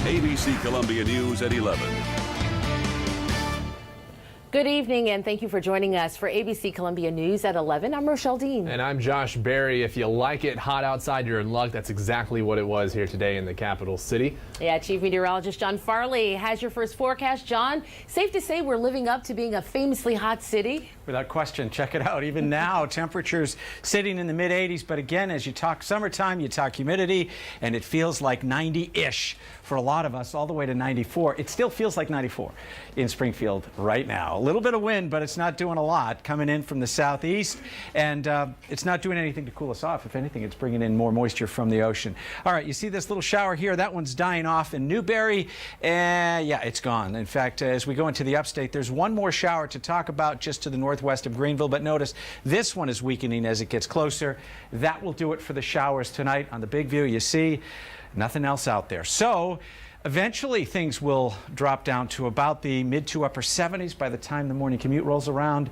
ABC Columbia News at 11. Good evening, and thank you for joining us for ABC Columbia News at 11. I'm Rochelle Dean. And I'm Josh Berry. If you like it hot outside, you're in luck. That's exactly what it was here today in the capital city. Yeah, Chief Meteorologist John Farley has your first forecast. John, safe to say we're living up to being a famously hot city? Without question. Check it out. Even now, temperatures sitting in the mid-80s. But again, as you talk summertime, you talk humidity, and it feels like 90-ish for a lot of us, all the way to 94. It still feels like 94 in Springfield right now. A little bit of wind, but it's not doing a lot coming in from the southeast, and it's not doing anything to cool us off. If anything, it's bringing in more moisture from the ocean. All right, you see this little shower here? That one's dying off in Newberry. Yeah, it's gone. In fact, as we go into the upstate, there's one more shower to talk about just to the northwest of Greenville, but notice this one is weakening as it gets closer. That will do it for the showers tonight. On the big view, you see nothing else out there. So eventually things will drop down to about the mid to upper 70s by the time the morning commute rolls around,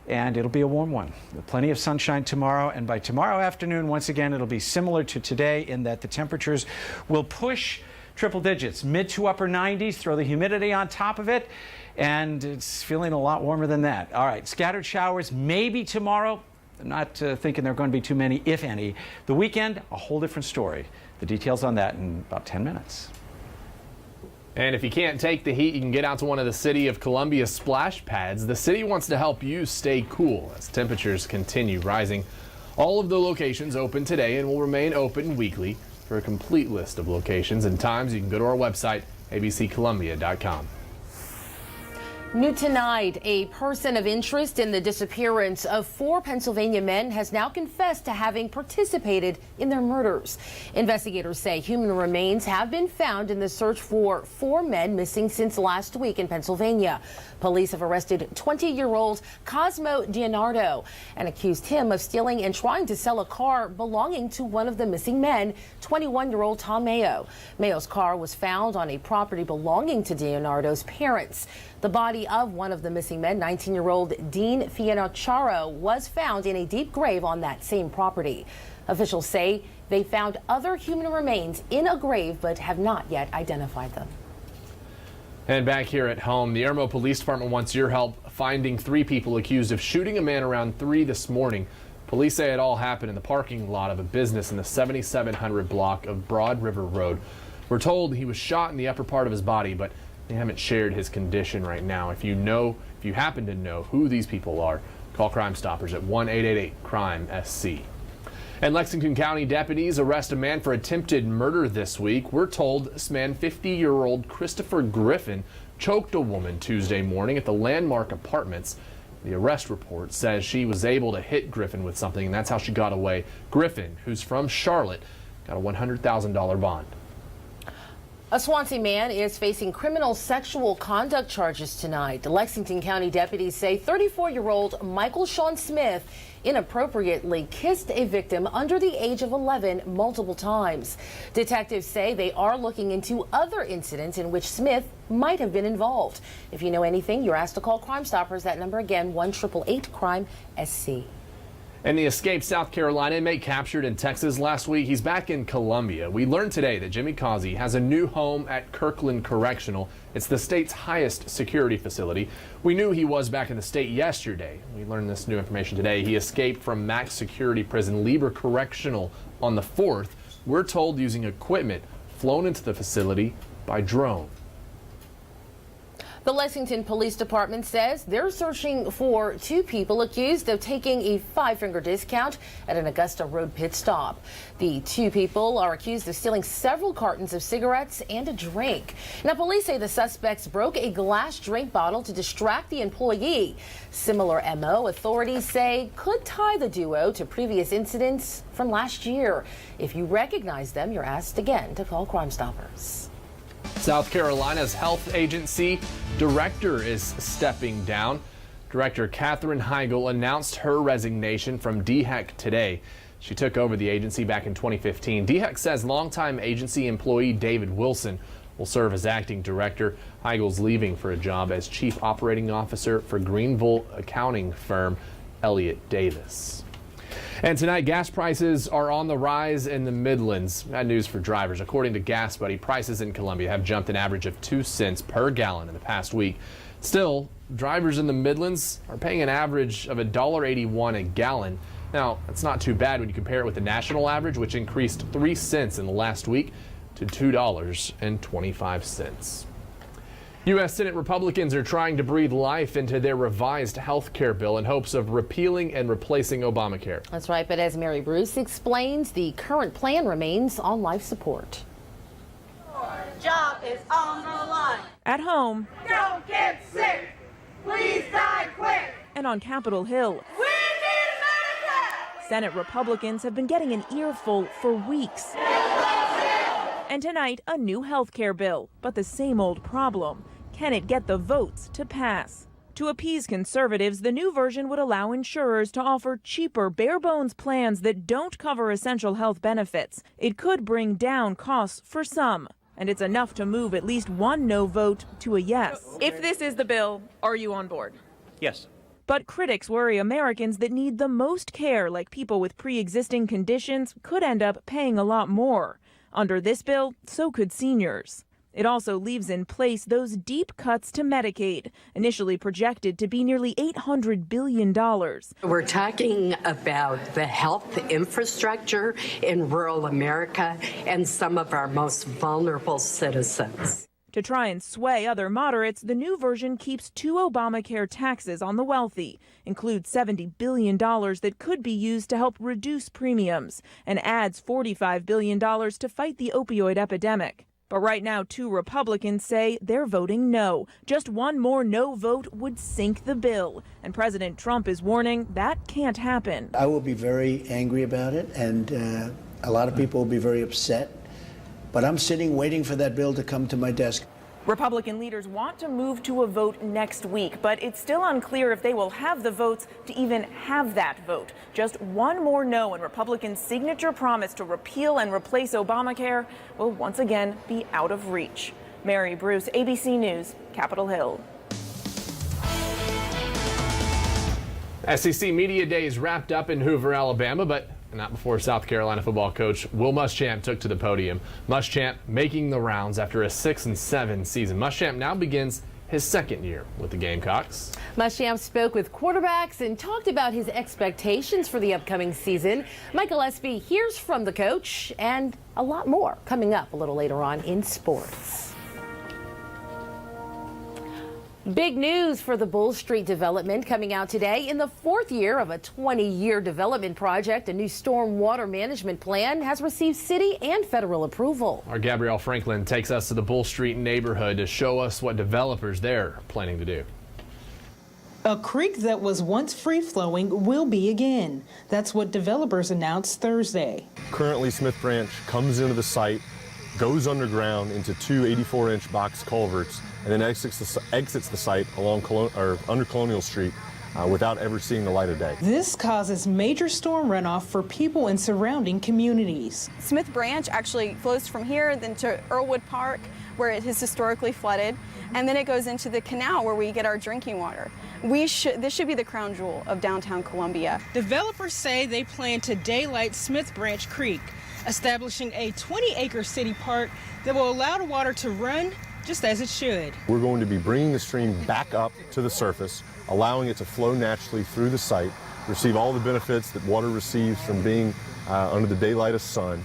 and it'll be a warm one. Plenty of sunshine tomorrow, and by tomorrow afternoon, once again, it'll be similar to today in that the temperatures will push triple digits, mid to upper 90s, throw the humidity on top of it, and it's feeling a lot warmer than that. All right, scattered showers maybe tomorrow. I'm not thinking there are going to be too many, if any. The weekend, a whole different story. The details on that in about 10 minutes. And if you can't take the heat, you can get out to one of the City of Columbia splash pads. The city wants to help you stay cool as temperatures continue rising. All of the locations open today and will remain open weekly. For a complete list of locations and times, you can go to our website, abccolumbia.com. New tonight, a person of interest in the disappearance of 4 Pennsylvania men has now confessed to having participated in their murders. Investigators say human remains have been found in the search for 4 men missing since last week in Pennsylvania. Police have arrested 20-year-old Cosmo DiNardo and accused him of stealing and trying to sell a car belonging to one of the missing men, 21-year-old Tom Mayo. Mayo's car was found on a property belonging to DiNardo's parents. The body of one of the missing men, 19-year-old Dean Fianacharo, was found in a deep grave on that same property. Officials say they found other human remains in a grave but have not yet identified them. And back here at home, the Irmo Police Department wants your help finding 3 people accused of shooting a man around 3 this morning. Police say it all happened in the parking lot of a business in the 7700 block of Broad River Road. We're told he was shot in the upper part of his body, but they haven't shared his condition right now. If you happen to know who these people are, call Crime Stoppers at 1-888-CRIME-SC. And Lexington County deputies arrest a man for attempted murder this week. We're told this man, 50-year-old Christopher Griffin, choked a woman Tuesday morning at the Landmark Apartments. The arrest report says she was able to hit Griffin with something, and that's how she got away. Griffin, who's from Charlotte, got a $100,000 bond. A Swansea man is facing criminal sexual conduct charges tonight. The Lexington County deputies say 34-year-old Michael Sean Smith inappropriately kissed a victim under the age of 11 multiple times. Detectives say they are looking into other incidents in which Smith might have been involved. If you know anything, you're asked to call Crime Stoppers. That number again, 1-888-CRIME-SC. And the escaped South Carolina inmate captured in Texas last week, he's back in Columbia. We learned today that Jimmy Causey has a new home at Kirkland Correctional. It's the state's highest security facility. We knew he was back in the state yesterday. We learned this new information today. He escaped from max security prison Lieber Correctional on the 4th. We're told using equipment flown into the facility by drone. The Lexington Police Department says they're searching for 2 people accused of taking a 5-finger discount at an Augusta Road pit stop. The 2 people are accused of stealing several cartons of cigarettes and a drink. Now, police say the suspects broke a glass drink bottle to distract the employee. Similar MO, authorities say, could tie the duo to previous incidents from last year. If you recognize them, you're asked again to call Crime Stoppers. South Carolina's health agency director is stepping down. Director Katherine Heigl announced her resignation from DHEC today. She took over the agency back in 2015. DHEC says longtime agency employee David Wilson will serve as acting director. Heigl's leaving for a job as chief operating officer for Greenville accounting firm Elliott Davis. And tonight, gas prices are on the rise in the Midlands. Bad news for drivers. According to Gas Buddy, prices in Columbia have jumped an average of 2 cents per gallon in the past week. Still, drivers in the Midlands are paying an average of $1.81 a gallon. Now, that's not too bad when you compare it with the national average, which increased 3 cents in the last week to $2.25. U.S. Senate Republicans are trying to breathe life into their revised health care bill in hopes of repealing and replacing Obamacare. That's right, but as Mary Bruce explains, the current plan remains on life support. Job is on the line. At home, Don't get sick. Please die quick. and on Capitol Hill, We need Medicare. Senate Republicans have been getting an earful for weeks. And tonight, a new health care bill, but the same old problem. Can it get the votes to pass? To appease conservatives, the new version would allow insurers to offer cheaper, bare-bones plans that don't cover essential health benefits. It could bring down costs for some. And it's enough to move at least one no vote to a yes. If this is the bill, are you on board? Yes. But critics worry Americans that need the most care, like people with pre-existing conditions, could end up paying a lot more. Under this bill, so could seniors. It also leaves in place those deep cuts to Medicaid, initially projected to be nearly $800 billion. We're talking about the health infrastructure in rural America and some of our most vulnerable citizens. To try and sway other moderates, the new version keeps 2 Obamacare taxes on the wealthy, includes $70 billion that could be used to help reduce premiums, and adds $45 billion to fight the opioid epidemic. But right now, 2 Republicans say they're voting no. Just one more no vote would sink the bill. And President Trump is warning that can't happen. I will be very angry about it, and a lot of people will be very upset. But I'm sitting waiting for that bill to come to my desk. Republican leaders want to move to a vote next week, but it's still unclear if they will have the votes to even have that vote. Just one more no, and Republicans' signature promise to repeal and replace Obamacare will once again be out of reach. Mary Bruce, ABC News, Capitol Hill. SEC Media Days wrapped up in Hoover, Alabama, but not before South Carolina football coach Will Muschamp took to the podium. Muschamp making the rounds after a 6-7 season. Muschamp now begins his second year with the Gamecocks. Muschamp spoke with quarterbacks and talked about his expectations for the upcoming season. Michael Espy hears from the coach and a lot more coming up a little later on in sports. Big news for the Bull Street development coming out today. In the 4th year of a 20-year development project, a new storm water management plan has received city and federal approval. Our Gabrielle Franklin takes us to the Bull Street neighborhood to show us what developers there are planning to do. A creek that was once free-flowing will be again. That's what developers announced Thursday. Currently, Smith Branch comes into the site, goes underground into 2 84-inch box culverts, and then exits the site along under Colonial Street without ever seeing the light of day. This causes major storm runoff for people in surrounding communities. Smith Branch actually flows from here then to Earlwood Park, where it has historically flooded, and then it goes into the canal where we get our drinking water. This should be the crown jewel of downtown Columbia. Developers say they plan to daylight Smith Branch Creek, establishing a 20-acre city park that will allow the water to run just as it should. We're going to be bringing the stream back up to the surface, allowing it to flow naturally through the site, receive all the benefits that water receives from being under the daylight of sun,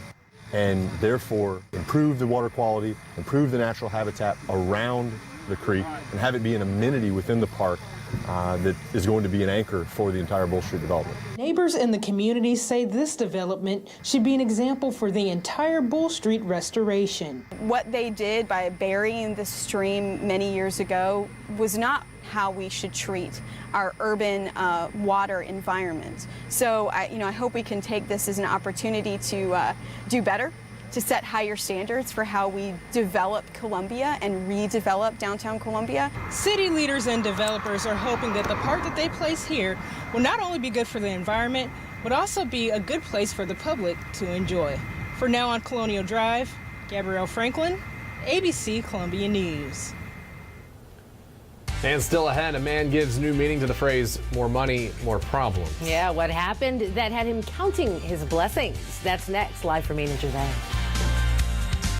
and therefore improve the water quality, improve the natural habitat around the creek, and have it be an amenity within the park that is going to be an anchor for the entire Bull Street development. Neighbors in the community say this development should be an example for the entire Bull Street restoration. What they did by burying the stream many years ago was not how we should treat our urban water environment. So I hope we can take this as an opportunity to do better, to set higher standards for how we develop Columbia and redevelop downtown Columbia. City leaders and developers are hoping that the park that they place here will not only be good for the environment, but also be a good place for the public to enjoy. For now on Colonial Drive, Gabrielle Franklin, ABC Columbia News. And still ahead, a man gives new meaning to the phrase, more money, more problems. Yeah, what happened that had him counting his blessings? That's next, live from Main and Jose.